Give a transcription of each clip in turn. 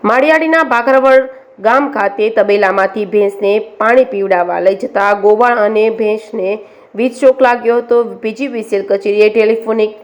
માળિયાડીના ભાખરવડ ગામ ખાતે તબેલામાંથી ભેંસને પાણી પીવડાવવા લઈ જતા ગોવાળ અને ભેંસને વીજ શોક લાગ્યો હતો। પીજીવીસીએલ કચેરીએ ટેલિફોનિક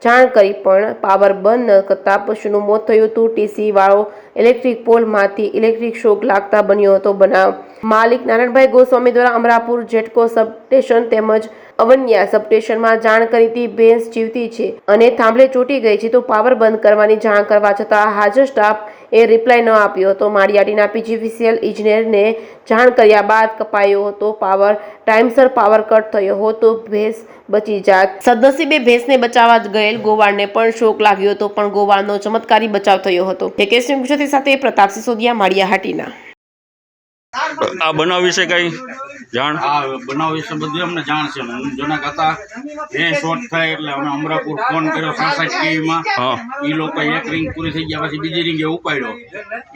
જાણ કરી પણ પાવર બંધ ન કરતા પશુનું મોત થયું હતું। ટીસી વાળો ઇલેક્ટ્રિક પોલમાંથી ઇલેક્ટ્રિક શોક લાગતા બન્યો હતો બનાવ। માલિક નારાયણભાઈ ગોસ્વામી દ્વારા અમરાપુર જેટકો સબસ્ટેશન તેમજ અવન્યા સબસ્ટેશનમાં જાણ કરી હતી। ભેંસ જીવતી છે અને થાંભલે ચોંટી ગઈ છે તો પાવર બંધ કરવાની જાણ કરવા છતાં હાજર સ્ટાફ એ રિપ્લાય ન આપ્યો હતો। માળિયાડીના પીજીવીસીએલ ઇજનેરને જાણ કર્યા બાદ કપાયો હતો પાવર। ટાઈમસર પાવર કટ થયો હોત તો ભેંસ બચી જાત। સદનસીબે ભેંસને બચાવવા ગયેલ ગોવાળને પણ શોક લાગ્યો હતો પણ ગોવાળનો ચમત્કારી બચાવ થયો હતો। કેકેએસ ગુજરાતી સાથે પ્રતાપ સિસોદિયા, માળિયાહાટીના। આ બનાવ વિશે કઈ જાણ? આ બનાવ વિશે બધી અમને જાણ છે। હું જનક હતા, એ શોર્ટ થાય એટલે અમે અમરાપુર ફોન કર્યો 67 કેવીમાં। એ લોકો એક રિંગ પૂરી થઈ ગયા પછી બીજી રિંગે ઉપાડ્યો।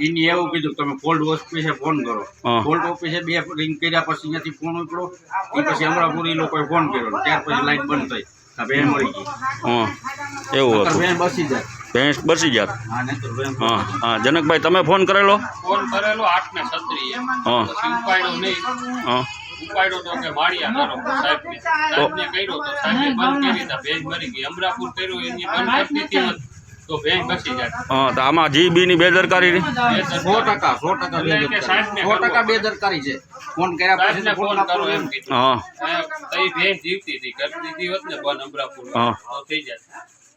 એની એવું કીધું તમે ફોલ્ટ ઓફિસે ફોન કરો। ફોલ્ટ ઓફિસે 2 રિંગ કર્યા પછી ત્યાંથી ફોન ઉપડ્યો। એ પછી અમરાપુર એ લોકોએ ફોન કર્યો, ત્યાર પછી લાઈટ બંધ થઈ, ભેંસ મરી ગઈ। એવું હતું? ભેંસ બસી જાય, ભેંસ બચી જાત। હા નહીં તો ભેંસ હા જનકભાઈ તમે ફોન કરેલો? ફોન કરેલો 8 ને 36 પછી ઉપાડ્યો નહીં। ઉપાડ્યો તો કે માળિયા કરો સાહેબને કર્યો તો સાહેબે બંધ કરી તા ભેંસ મરી ગઈ। અમરાપુર કર્યો એની બંધ કરતી હતી તો ભેંસ બચી જાય। તો આમાં જીબીની બેદરકારી 100% બેદરકારી છે। ફોન કર્યા પછી ફોન કરો એમ કીધું। હા ભેંસ જીવતી હતી, કરી દીધી હોત ને બંધ અમરાપુર તો થઈ જાય।